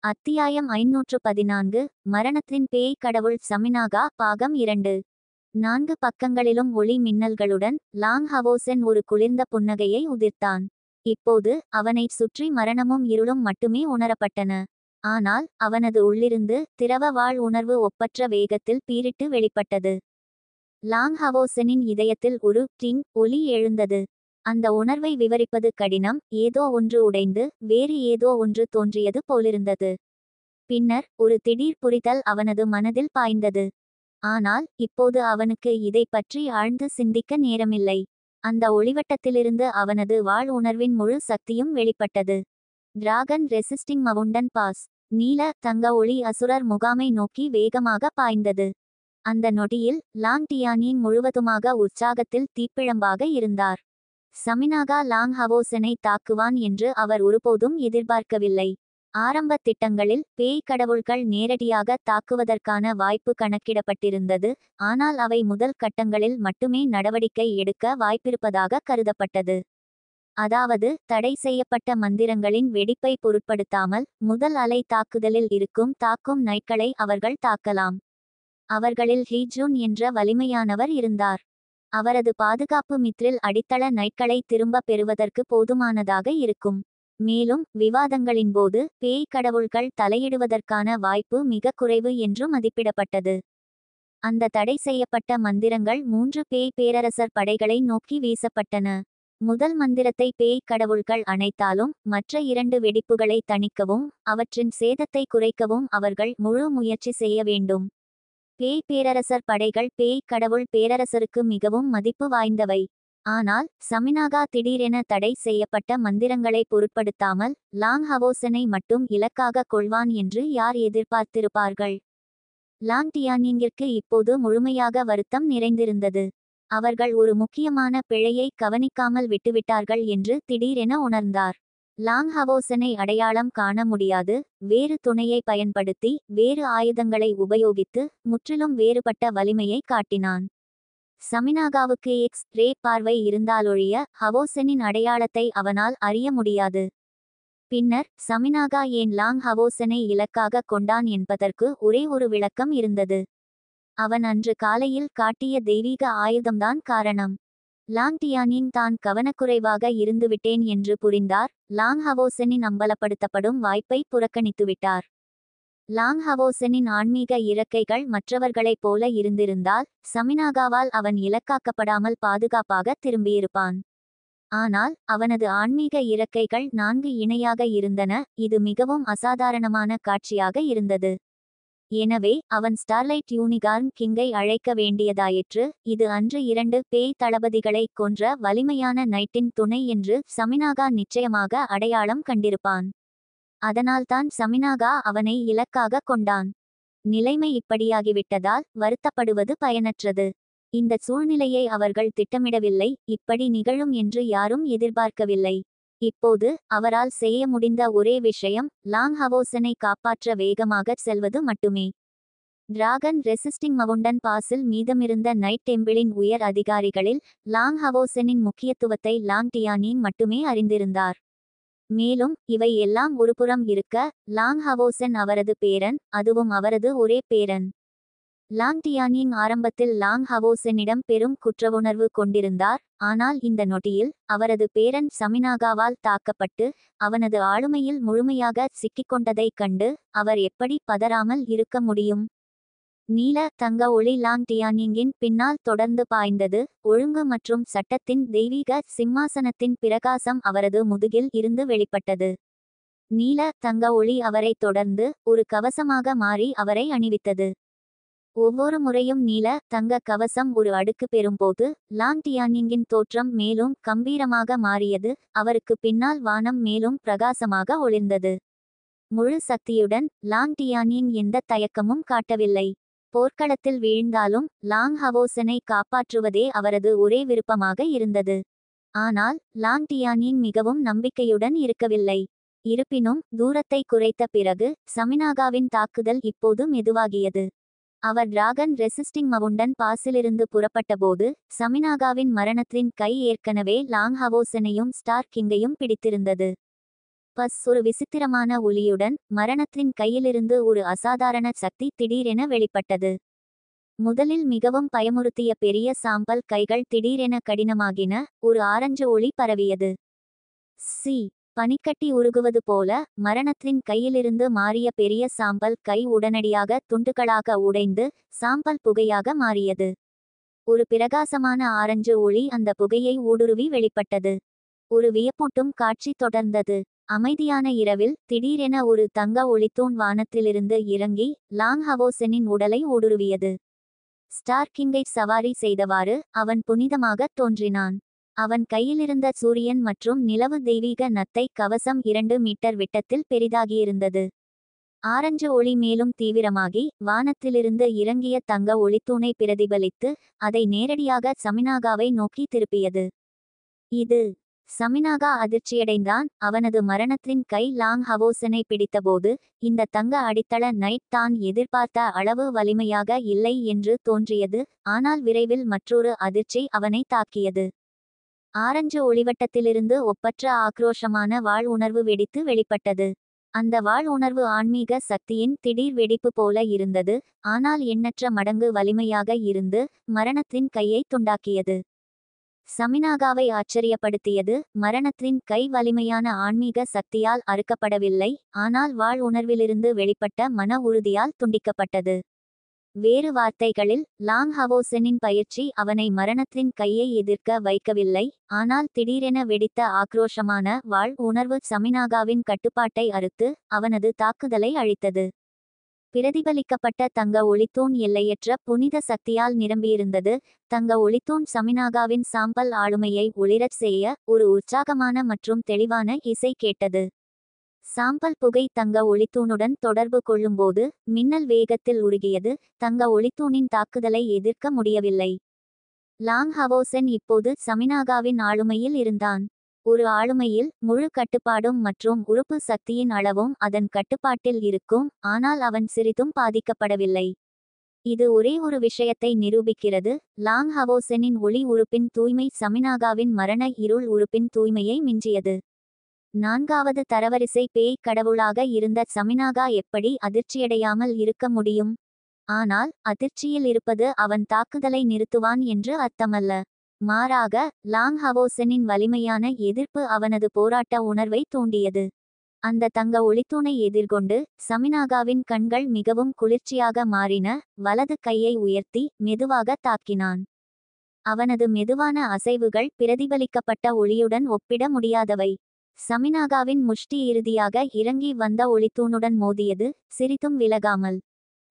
அத்தியாயம் 514 மரணத்தின் பேய் கடவுள் சமினாகா பாகம் 2. 4 பக்கங்களிலும் ஒளி மின்னல்களுடன் லாங் ஹவோசென் ஒரு குளிர்ந்த புன்னகையை உதிர்த்தான். இப்போது அவனைச் சுற்றி மரணமும் இருளும் மட்டுமே உணரப்பட்டன. ஆனால் அவனது உள்ளிருந்து திரவ வாழ் உணர்வு ஒப்பற்ற வேகத்தில் பீரிட்டு வெளிப்பட்டது. லாங் ஹவோசெனின் இதயத்தில் ஒரு டிங் ஒலி எழுந்தது. அந்த உணர்வை விவரிப்பது கடினம். ஏதோ ஒன்று உடைந்து வேறு ஏதோ ஒன்று தோன்றியது போலிருந்தது. பின்னர் ஒரு திடீர் புரிதல் அவனது மனதில் பாய்ந்தது. ஆனால் இப்போது அவனுக்கு இதை பற்றி ஆழ்ந்து சிந்திக்க நேரமில்லை. அந்த ஒளிவட்டத்திலிருந்து அவனது வாழ் உணர்வின் முழு சக்தியும் வெளிப்பட்டது. Dragon resisting mountain pass. நீல தங்க ஒளி அசுரர் முகாமை நோக்கி வேகமாக பாய்ந்தது. அந்த நொடியில் லாங் டியானிங் முழுவதுமாக உற்சாகத்தில் தீப்பிழம்பாக இருந்தார். சமினாகா லாங் ஹவோசெனை தாக்குவான் என்று அவர் ஒருபோதும் எதிர்பார்க்கவில்லை. ஆரம்ப திட்டங்களில் பேய் கடவுள்கள் நேரடியாக தாக்குவதற்கான வாய்ப்பு கணக்கிடப்பட்டிருந்தது. ஆனால் அவை முதல் கட்டங்களில் மட்டுமே நடவடிக்கை எடுக்க வாய்ப்பிருப்பதாக கருதப்பட்டது. அதாவது தடை செய்யப்பட்ட மந்திரங்களின் வெடிப்பை பொருட்படுத்தாமல் முதல் அலை தாக்குதலில் தாக்கும் நைட்களை அவர்கள் தாக்கலாம். அவர்களில் ஹீஜூன் என்ற வலிமையானவர் இருந்தார். அவரது பாதுகாப்பு மித்ரில் அடித்தள நைட்களை திரும்ப பெறுவதற்கு போதுமானதாக இருக்கும். மேலும் விவாதங்களின் போது பேய் கடவுள்கள் தலையிடுவதற்கான வாய்ப்பு மிக குறைவு என்று மதிப்பிடப்பட்டது. அந்த தடை செய்யப்பட்ட மந்திரங்கள் 3 பேய் பேரரசர் படைகளை நோக்கி வீசப்பட்டன. முதல் மந்திரத்தை பேய் கடவுள்கள் அணைத்தாலும் மற்ற 2 வெடிப்புகளை தணிக்கவும் அவற்றின் சேதத்தை குறைக்கவும் அவர்கள் முழு முயற்சி செய்ய வேண்டும். பேய் பேரரசர் படைகள் பேய் கடவுள் பேரரசருக்கு மிகவும் மதிப்பு வாய்ந்தவை. ஆனால் சமினாகா திடீரென தடை செய்யப்பட்ட மந்திரங்களை பொருட்படுத்தாமல் லாங் ஹவோசெனை மட்டும் இலக்காக கொள்வான் என்று யார் எதிர்பார்த்திருப்பார்கள்? லாங் டியானிங்கிற்கு இப்போது முழுமையாக வருத்தம் நிறைந்திருந்தது. அவர்கள் ஒரு முக்கியமான பிழையை கவனிக்காமல் விட்டுவிட்டார்கள் என்று திடீரென உணர்ந்தார். லாங் ஹவோசெனை அடையாளம் காண முடியாது. வேறு துணையை பயன்படுத்தி வேறு ஆயுதங்களை உபயோகித்து முற்றிலும் வேறுபட்ட வலிமையை காட்டினான். சமினாகாவுக்கு ரே பார்வை இருந்தாலொழிய ஹவோசெனின் அடையாளத்தை அவனால் அறிய முடியாது. பின்னர் சமினாகா ஏன் லாங் ஹவோசெனை இலக்காக கொண்டான் என்பதற்கு ஒரே ஒரு விளக்கம் இருந்தது. அவன் அன்று காலையில் காட்டிய தெய்வீக ஆயுதம்தான் காரணம். லாங் டியானிங் தான் கவனக்குறைவாக இருந்துவிட்டேன் என்று புரிந்தார். லாங் ஹவோசெனின் அம்பலப்படுத்தப்படும் வாய்ப்பை புறக்கணித்துவிட்டார். லாங் ஹவோசெனின் ஆன்மீக இறக்கைகள் மற்றவர்களைப் போல இருந்திருந்தால் சமினாகாவால் அவன் இலக்காக்கப்படாமல் பாதுகாப்பாக திரும்பியிருப்பான். ஆனால் அவனது ஆன்மீக இறக்கைகள் 4 இணையாக இருந்தன. இது மிகவும் அசாதாரணமான காட்சியாக இருந்தது. எனவே அவன் ஸ்டார்லைட் யூனிகார்ன் கிங்கை அழைக்க வேண்டியதாயிற்று. இது அன்று 2 பேய் தளபதிகளை கொன்ற வலிமையான நைட்டின் துணை என்று சமினாகா நிச்சயமாக அடையாளம் கண்டிருப்பான். அதனால்தான் சமினாகா அவனை இலக்காக கொண்டான். நிலைமை இப்படியாகிவிட்டதால் வருத்தப்படுவது பயனற்றது. இந்த சூழ்நிலையை அவர்கள் திட்டமிடவில்லை. இப்படி நிகழும் என்று யாரும் எதிர்பார்க்கவில்லை. இப்போது அவரால் செய்ய முடிந்த ஒரே விஷயம் லாங் ஹவோசெனை காப்பாற்ற வேகமாக செல்வது மட்டுமே. டிராகன் ரெசிஸ்டிங் மவுண்டன் பாஸில் மீதமிருந்த நைட் டெம்பிளின் உயர் அதிகாரிகளில் லாங் ஹவோசெனின் முக்கியத்துவத்தை லாங் டியானிங் மட்டுமே அறிந்திருந்தார். மேலும் இவை எல்லாம் ஒருபுறம் இருக்க லாங் ஹவோசென் அவரது பேரன், அதுவும் அவரது ஒரே பேரன். லாங் டியானிங் ஆரம்பத்தில் லாங் ஹவோசெனிடம் பெரும் குற்றவுணர்வு கொண்டிருந்தார். ஆனால் இந்த நொடியில் அவரது பேரன் சமினாகாவால் தாக்கப்பட்டு அவனது ஆளுமையில் முழுமையாக சிக்கிக்கொண்டதைக் கண்டு அவர் எப்படி பதறாமல் இருக்க முடியும்? நீல தங்க ஒளி லாங் டியானிங்கின் பின்னால் தொடர்ந்து பாய்ந்தது. ஒழுங்கு மற்றும் சட்டத்தின் தெய்வீக சிம்மாசனத்தின் பிரகாசம் அவரது முதுகில் இருந்து வெளிப்பட்டது. நீல தங்க ஒளி அவரை தொடர்ந்து ஒரு கவசமாக மாறி அவரை அணிவித்தது. ஒவ்வொரு முறையும் நீல தங்க கவசம் ஒரு அடுக்கு பெறும்போது லாங் டியானிங்கின் தோற்றம் மேலும் கம்பீரமாக மாறியது. அவருக்கு பின்னால் வானம் மேலும் பிரகாசமாக ஒளிர்ந்தது. முழு சக்தியுடன் லாங் டியானிங் எந்த தயக்கமும் காட்டவில்லை. போர்க்களத்தில் வீழ்ந்தாலும் லாங் ஹவோசெனை காப்பாற்றுவதே அவரது ஒரே விருப்பமாக இருந்தது. ஆனால் லாங் டியானிங் மிகவும் நம்பிக்கையுடன் இருக்கவில்லை. இருப்பினும் தூரத்தை குறைத்த பிறகு சமினாகாவின் தாக்குதல் இப்போது மெதுவாகியது. அவர் டிராகன் ரெசிஸ்டிங் மவுண்டன் பாஸிலிருந்து புறப்பட்டபோது சமினாகாவின் மரணத்தின் கை ஏற்கனவே லாங் ஹவோசெனையும் ஸ்டார் கிங்கையும் பிடித்திருந்தது. பஸ் ஒரு விசித்திரமான ஒலியுடன் மரணத்தின் கையிலிருந்து ஒரு அசாதாரண சக்தி திடீரென வெளிப்பட்டது. முதலில் மிகவும் பயமுறுத்திய பெரிய சாம்பல் கைகள் திடீரென கடினமாகின. ஒரு ஆரஞ்சு ஒளி பரவியது. சி பனிக்கட்டி உருகுவது போல மரணத்தின் கையிலிருந்து மாறிய பெரிய சாம்பல் கை உடனடியாக துண்டுகளாக உடைந்து சாம்பல் புகையாக மாறியது. ஒரு பிரகாசமான ஆரஞ்சு ஒளி அந்த புகையை ஊடுருவி வெளிப்பட்டது. ஒரு வியப்பூட்டும் காட்சி தொடர்ந்தது. அமைதியான இரவில் திடீரென ஒரு தங்க ஒளித்தூண் வானத்திலிருந்து இறங்கி லாங் ஹவோசனின் உடலை ஊடுருவியது. ஸ்டார் கிங்கை சவாரி செய்தவாறு அவன் புனிதமாக தோன்றினான். அவன் கையிலிருந்த சூரியன் மற்றும் நிலவு தெய்வீக நத்தை கவசம் 2 மீட்டர் விட்டத்தில் பெரிதாகியிருந்தது. ஆரஞ்சு ஒளி மேலும் தீவிரமாகி வானத்திலிருந்து இறங்கிய தங்க ஒளித்தூணை பிரதிபலித்து அதை நேரடியாக சமினாகாவை நோக்கி திருப்பியது. இது சமினாகா அதிர்ச்சியடைந்தான். அவனது மரணத்தின் கை லாங் ஹவோசனை பிடித்தபோது இந்த தங்க அடித்தள நைட் தான் எதிர்பார்த்த அளவு வலிமையாக இல்லை என்று தோன்றியது. ஆனால் விரைவில் மற்றொரு அதிர்ச்சி அவனை தாக்கியது. ஆரஞ்சு ஒளிவட்டத்திலிருந்து ஒப்பற்ற ஆக்ரோஷமான வாழ் உணர்வு வெடித்து வெளிப்பட்டது. அந்த வாழ் உணர்வு ஆன்மீக சக்தியின் திடீர் வெடிப்பு போல இருந்தது. ஆனால் எண்ணற்ற மடங்கு வலிமையாக இருந்து மரணத்தின் கையை துண்டாக்கியது. சமினாகாவை ஆச்சரியப்படுத்தியது. மரணத்தின் கை வலிமையான ஆன்மீக சக்தியால் அறுக்கப்படவில்லை, ஆனால் வாழ் உணர்விலிருந்து வெளிப்பட்ட மன உறுதியால் துண்டிக்கப்பட்டது. வேறு வார்த்தைகளில் லாங் ஹவோசனின் பயிற்சி அவனை மரணத்தின் கையை எதிர்க்க வைக்கவில்லை, ஆனால் திடீரென வெடித்த ஆக்ரோஷமான வாழ் உணர்வு சமினாகாவின் கட்டுப்பாட்டை அறுத்து அவனது தாக்குதலை அழித்தது. பிரதிபலிக்கப்பட்ட தங்க ஒளித்தூண் எல்லையற்ற புனித சக்தியால் நிரம்பியிருந்தது. தங்க ஒளித்தூண் சமினாகாவின் சாம்பல் ஆளுமையை ஒளிரச் செய்ய ஒரு உற்சாகமான மற்றும் தெளிவான இசை கேட்டது. சாம்பல் புகை தங்க ஒளித்தூணுடன் தொடர்பு கொள்ளும்போது மின்னல் வேகத்தில் உருகியது. தங்க ஒளித்தூணின் தாக்குதலை எதிர்க்க முடியவில்லை. லாங் ஹவோசன் இப்போது சமினாகாவின் ஆளுமையில் இருந்தான். ஒரு ஆளுமையில் முழு கட்டுப்பாடும் மற்றும் உறுப்பு சக்தியின் அளவும் அதன் கட்டுப்பாட்டில் இருக்கும், ஆனால் அவன் சிறிதும் பாதிக்கப்படவில்லை. இது ஒரே ஒரு விஷயத்தை நிரூபிக்கிறது: லாங் ஹவோசனின் ஒளி உறுப்பின் தூய்மை சமினாகாவின் மரண இருள் உறுப்பின் தூய்மையை மிஞ்சியது. 4வது தரவரிசை பேய் கடவுளாக இருந்த சமினாகா எப்படி அதிர்ச்சியடையாமல் இருக்க முடியும்? ஆனால் அதிர்ச்சியில் இருப்பது அவன் தாக்குதலை நிறுத்துவான் என்று அர்த்தமல்ல. மாறாக, லாங் ஹவோசனின் வலிமையான எதிர்ப்பு அவனது போராட்ட உணர்வை தூண்டியது. அந்த தங்க ஒளித்தூணை எதிர்கொண்டு சமினாகாவின் கண்கள் மிகவும் குளிர்ச்சியாக மாறின. வலது கையை உயர்த்தி மெதுவாக தாக்கினான். அவனது மெதுவான அசைவுகள் பிரதிபலிக்கப்பட்ட ஒளியுடன் ஒப்பிட முடியாதவை. சமினாகாவின் முஷ்டி இறுதியாக இறங்கி வந்த ஒளித்தூணுடன் மோதியது, சிறிதும் விலகாமல்.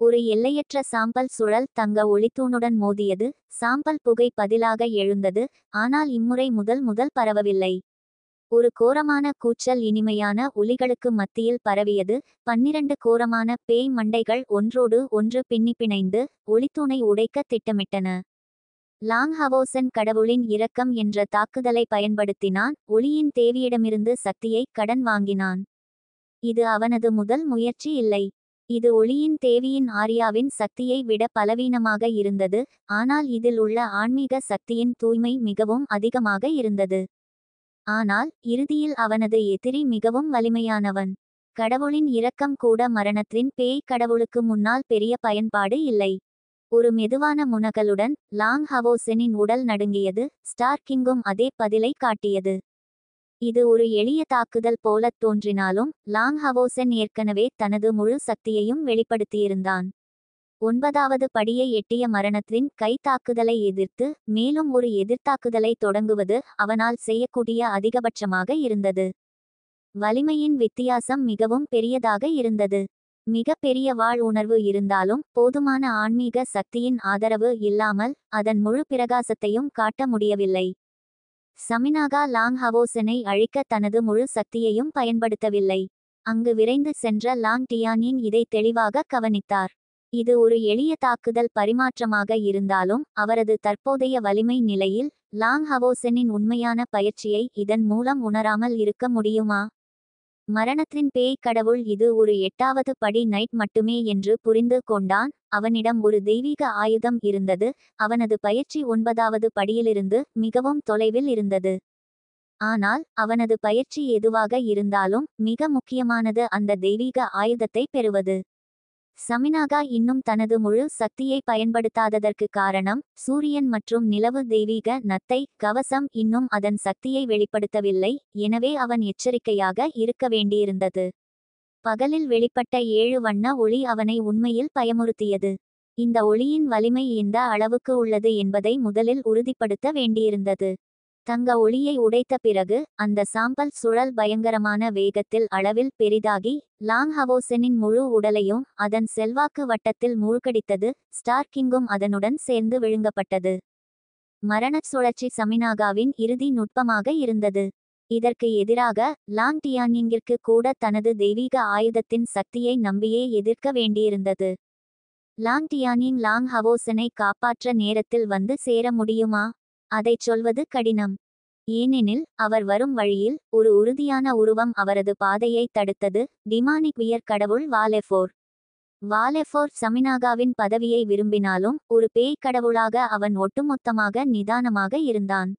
ஒரு எல்லையற்ற சாம்பல் சுழல் தங்க ஒளித்தூணுடன் மோதியது. சாம்பல் புகை பதிலாக எழுந்தது, ஆனால் இம்முறை முதல் பரவவில்லை. ஒரு கோரமான கூச்சல் இனிமையான ஒலிகளுக்கு மத்தியில் பரவியது. 12 கோரமான பேய் மண்டைகள் ஒன்றோடு ஒன்று பின்னிப்பிணைந்து ஒளித்தூணை உடைக்க திட்டமிட்டன. லாங் ஹவோசன் கடவுளின் இரக்கம் என்ற தாக்குதலை பயன்படுத்தினான். ஒளியின் தேவியிடமிருந்து சக்தியை கடன் வாங்கினான். இது அவனது முதல் முயற்சி இல்லை. இது ஒளியின் தேவியின் ஆரியாவின் சக்தியை விட பலவீனமாக இருந்தது, ஆனால் இதில் உள்ள ஆன்மீக சக்தியின் தூய்மை மிகவும் அதிகமாக இருந்தது. ஆனால் இறுதியில் அவனது எதிரி மிகவும் வலிமையானவன். கடவுளின் இரக்கம் கூட மரணத்தின் பேய் கடவுளுக்கு முன்னால் பெரிய பயன்பாடு இல்லை. ஒரு மெதுவான முனகலுடன் லாங் ஹவோசனின் உடல் நடுங்கியது. ஸ்டார் கிங்கும் அதே பதிலை காட்டியது. இது ஒரு எளிய தாக்குதல் போலத் தோன்றினாலும் லாங் ஹவோசன் ஏற்கனவே தனது முழு சக்தியையும் வெளிப்படுத்தியிருந்தான். 9வது படியை எட்டிய மரணத்தின் கை தாக்குதலை எதிர்த்து மேலும் ஒரு எதிர்த்தாக்குதலை தொடங்குவது அவனால் செய்யக்கூடிய அதிகபட்சமாக இருந்தது. வலிமையின் வித்தியாசம் மிகவும் பெரியதாக இருந்தது. மிக பெரிய வாழ் உணர்வு இருந்தாலும் போதுமான ஆன்மீக சக்தியின் ஆதரவு இல்லாமல் அதன் முழு பிரகாசத்தையும் காட்ட முடியவில்லை. சமினாகா லாங் ஹவோசனை அழிக்க தனது முழு சக்தியையும் பயன்படுத்தவில்லை. அங்கு விரைந்து சென்ற லாங் டியானின் இதை தெளிவாக கவனித்தார். இது ஒரு எளிய தாக்குதல் பரிமாற்றமாக இருந்தாலும் அவரது தற்போதைய வலிமை நிலையில் லாங் ஹவோசனின் உண்மையான பயிற்சியை இதன் மூலம் உணராமல் இருக்க முடியுமா? மரணத்தின் பேய் கடவுள் இது ஒரு 8வது படி நைட் மட்டுமே என்று புரிந்து கொண்டான். அவனிடம் ஒரு தெய்வீக ஆயுதம் இருந்தது. அவனது பயிற்சி 9வது படியிலிருந்து மிகவும் தொலைவில் இருந்தது. ஆனால் அவனது பயிற்சி எதுவாக இருந்தாலும் மிக முக்கியமானது அந்த தெய்வீக ஆயுதத்தை பெறுவது. சமினாகா இன்னும் தனது முழு சக்தியை பயன்படுத்தாததற்கு காரணம் சூரியன் மற்றும் நிலவு தெய்வீக நத்தை கவசம் இன்னும் அதன் சக்தியை வெளிப்படுத்தவில்லை. எனவே அவன் எச்சரிக்கையாக இருக்க வேண்டியிருந்தது. பகலில் வெளிப்பட்ட 7 வண்ண ஒளி அவனை உண்மையில் பயமுறுத்தியது. இந்த ஒளியின் வலிமை எந்த அளவுக்கு உள்ளது என்பதை முதலில் உறுதிப்படுத்த வேண்டியிருந்தது. தங்க ஒளியை உடைத்த பிறகு அந்த சாம்பல் சுழல் பயங்கரமான வேகத்தில் அளவில் பெரிதாகி லாங் ஹவோசெனின் முழு உடலையும் அதன் செல்வாக்கு வட்டத்தில் மூழ்கடித்தது. ஸ்டார் கிங்கும் அதனுடன் சேர்ந்து விழுங்கப்பட்டது. மரணச் சுழற்சி சமினாகாவின் இறுதி நுட்பமாக இருந்தது. இதற்கு எதிராக லாங் டியானிங்கிற்கு கூட தனது தெய்வீக ஆயுதத்தின் சக்தியை நம்பியே எதிர்க்க வேண்டியிருந்தது. லாங் டியானிங் லாங் ஹவோசனை காப்பாற்ற நேரத்தில் வந்து சேர முடியுமா? அதைச் சொல்வது கடினம். ஏனெனில் அவர் வரும் வழியில் ஒரு உறுதியான உருவம் அவரது பாதையை தடுத்தது. டிமானிக் உயர் கடவுள் வாலெஃபோர். வாலெஃபோர் சமினாகாவின் பதவியை விரும்பினாலும் ஒரு பேய் கடவுளாக அவன் ஒட்டுமொத்தமாக நிதானமாக இருந்தான்.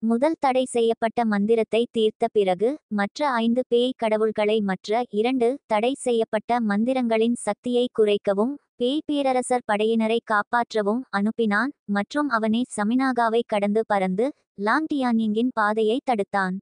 முதல் தடை செய்யப்பட்ட மந்திரத்தை தீர்த்த பிறகு மற்ற 5 பேய் கடவுள்களை மற்ற 2 தடை செய்யப்பட்ட மந்திரங்களின் சக்தியை குறைக்கவும் பேய் பேரரசர் படையினரை காப்பாற்றவும் அனுப்பினான் மற்றும் அவனே சமினாகாவை கடந்து பறந்து லாங் டியானிங்கின் பாதையை தடுத்தான்.